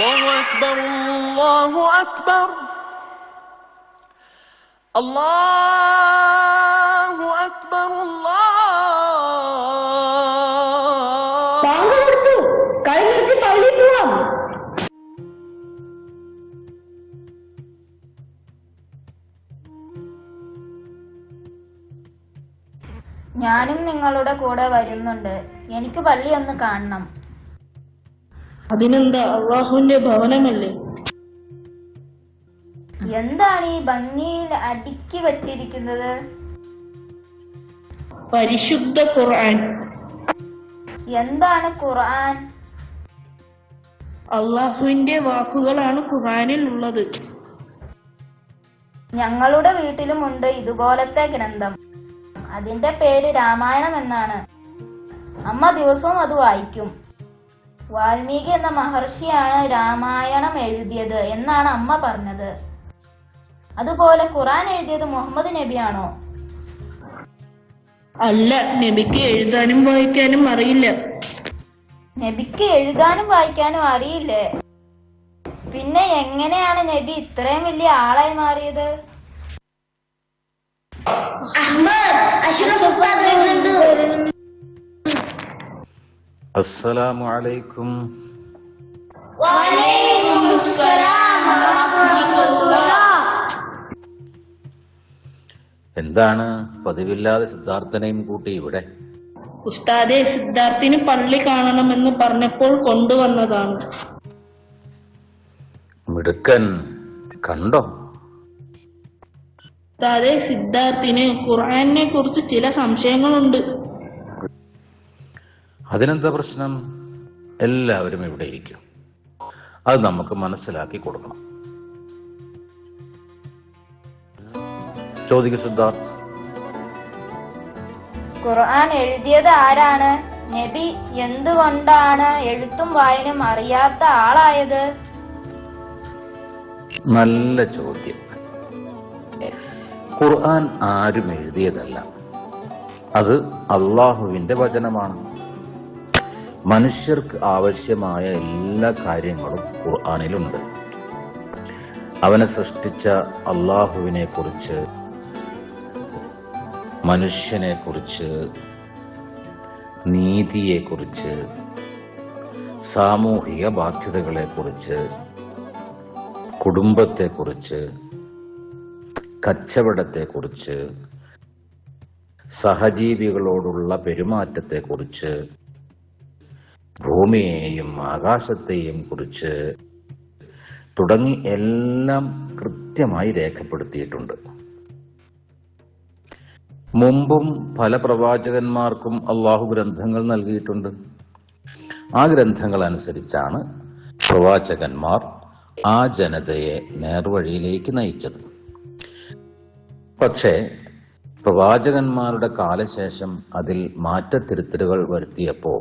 الله أكبر الله أكبر الله أكبر الله. ഞാനും നിങ്ങളുടെ കൂടെ വരുന്നുണ്ട്. എനിക്ക് പള്ളി ഒന്ന് കാണണം. അതിനെന്താ, അള്ളാഹുവിന്റെ ഭവനമല്ലേ. എന്താണ് ഈ ഭംഗിയിൽ അടുക്കി വച്ചിരിക്കുന്നത്? പരിശുദ്ധ ഖുർആൻ. എന്താണ് ഖുർആൻ? അള്ളാഹുവിന്റെ വാക്കുകളാണ് ഖുർആനിൽ ഉള്ളത്. ഞങ്ങളുടെ വീട്ടിലുമുണ്ട് ഇതുപോലത്തെ ഗ്രന്ഥം. അതിന്റെ പേര് രാമായണം എന്നാണ്. അമ്മ ദിവസവും അത് വായിക്കും. വാൽമീകി എന്ന മഹർഷിയാണ് രാമായണം എഴുതിയത് എന്നാണ് അമ്മ പറഞ്ഞത്. അതുപോലെ ഖുർആൻ എഴുതിയത് മുഹമ്മദ് നബിയാണോ? അല്ല, നബിക്ക് എഴുതാനും വായിക്കാനും അറിയില്ല. നബിക്ക് എഴുതാനും വായിക്കാനും അറിയില്ലേ? പിന്നെ എങ്ങനെയാണ് നബി ഇത്രയും വലിയ ആളായി മാറിയത്? അസ്സലാമു അലൈക്കും. എന്താണ് പതിവില്ലാതെ സിദ്ധാർത്ഥനെയും കൂട്ടി ഇവിടെ? ഉസ്താദെ, സിദ്ധാർത്ഥിന് പള്ളി കാണണമെന്ന് പറഞ്ഞപ്പോൾ കൊണ്ടുവന്നതാണ്. മിടുക്കൻ. കണ്ടോ? ഉസ്താദെ, സിദ്ധാർത്ഥിന് ഖുർആനെ കുറിച്ച് ചില സംശയങ്ങളുണ്ട്. അതിനെന്താ പ്രശ്നം? എല്ലാവരും ഇവിടെ ഇരിക്കും. അത് നമുക്ക് മനസ്സിലാക്കി കൊടുക്കണം. ചോദിക്കൂ സിദ്ധാർത്ഥ്. ഖുർആൻ എഴുതിയത് ആരാണ്? നബി എന്തുകൊണ്ടാണ് എഴുത്തും വായനയും അറിയാത്ത ആളായത്? നല്ല ചോദ്യം. ഖുർആൻ ആരും എഴുതിയതല്ല. അത് അള്ളാഹുവിന്റെ വചനമാണ്. മനുഷ്യർക്ക് ആവശ്യമായ എല്ലാ കാര്യങ്ങളും ഖുർആനിലുണ്ട്. അവനെ സൃഷ്ടിച്ച അള്ളാഹുവിനെ കുറിച്ച്, മനുഷ്യനെ കുറിച്ച്, നീതിയെക്കുറിച്ച്, സാമൂഹിക ബാധ്യതകളെക്കുറിച്ച്, കുടുംബത്തെക്കുറിച്ച്, കച്ചവടത്തെക്കുറിച്ച്, സഹജീവികളോടുള്ള പെരുമാറ്റത്തെക്കുറിച്ച്, ഭൂമിയെയും ആകാശത്തെയും കുറിച്ച് തുടങ്ങി എല്ലാം കൃത്യമായി രേഖപ്പെടുത്തിയിട്ടുണ്ട്. മുമ്പും പല പ്രവാചകന്മാർക്കും അള്ളാഹു ഗ്രന്ഥങ്ങൾ നൽകിയിട്ടുണ്ട്. ആ ഗ്രന്ഥങ്ങൾ അനുസരിച്ചാണ് പ്രവാചകന്മാർ ആ ജനതയെ നേർവഴിയിലേക്ക് നയിച്ചത്. പക്ഷേ പ്രവാചകന്മാരുടെ കാലശേഷം അതിൽ മാറ്റത്തിരുത്തലുകൾ വരുത്തിയപ്പോൾ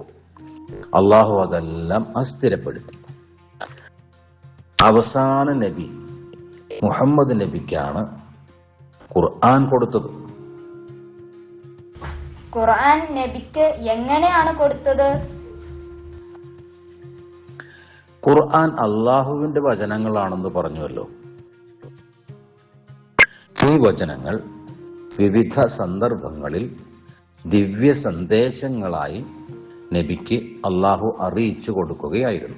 അള്ളാഹു അതെല്ലാം അസ്ഥിരപ്പെടുത്തി. അവസാന നബി മുഹമ്മദ് നബിക്കാണ് ഖുർആൻ കൊടുത്തത്. ഖുർആൻ നബിക്ക് എങ്ങനെയാണ് കൊടുത്തത്? ഖുർആൻ അള്ളാഹുവിന്റെ വചനങ്ങളാണെന്ന് പറഞ്ഞുവല്ലോ. ഈ വചനങ്ങൾ വിവിധ സന്ദർഭങ്ങളിൽ ദിവ്യ സന്ദേശങ്ങളായി നബിക്ക് അള്ളാഹു അറിയിച്ചു കൊടുക്കുകയായിരുന്നു.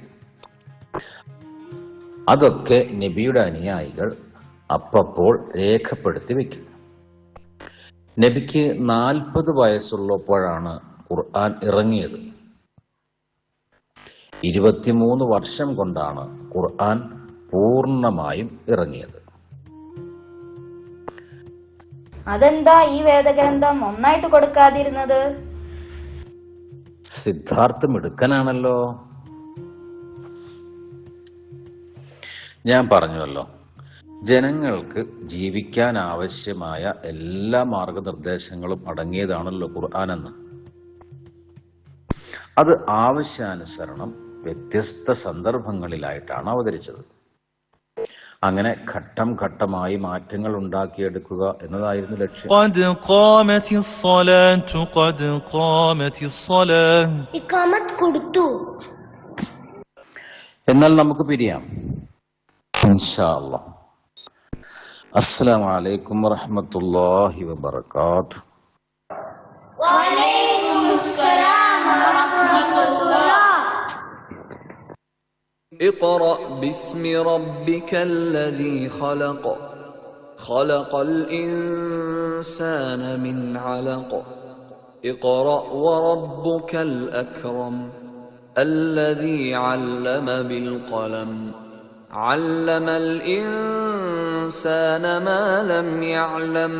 അതൊക്കെ നബിയുടെ അനുയായികൾ അപ്പപ്പോൾ രേഖപ്പെടുത്തി വെക്കും. നബിക്ക് 40 വയസ്സുള്ളപ്പോഴാണ് ഖുർആൻ ഇറങ്ങിയത്. 23 വർഷം കൊണ്ടാണ് ഖുർആൻ പൂർണ്ണമായും ഇറങ്ങിയത്. അതെന്താ ഈ വേദഗ്രന്ഥം ഒന്നായിട്ട് കൊടുക്കാതിരുന്നത്? സിദ്ധാർത്ഥ മിടുക്കനാണല്ലോ. ഞാൻ പറഞ്ഞുവല്ലോ, ജനങ്ങൾക്ക് ജീവിക്കാൻ ആവശ്യമായ എല്ലാ മാർഗനിർദ്ദേശങ്ങളും അടങ്ങിയതാണല്ലോ ഖുർആൻ എന്ന്. അത് ആവശ്യാനുസരണം വ്യത്യസ്ത സന്ദർഭങ്ങളിലായിട്ടാണ് അവതരിച്ചത്. അങ്ങനെ ഘട്ടം ഘട്ടമായി മാറ്റങ്ങൾ ഉണ്ടാക്കിയെടുക്കുക എന്നതായിരുന്നു ലക്ഷ്യം. എന്നാൽ നമുക്ക് പിരിയാം ഇൻഷാ അല്ലാഹ്. അസ്സലാമു അലൈക്കും വറഹ്മത്തുള്ളാഹി വബറകാതുഹു. اقرأ باسم ربك الذي خلق خلق الإنسان من علق اقرأ وربك الأكرم الذي علم بالقلم علم الإنسان ما لم يعلم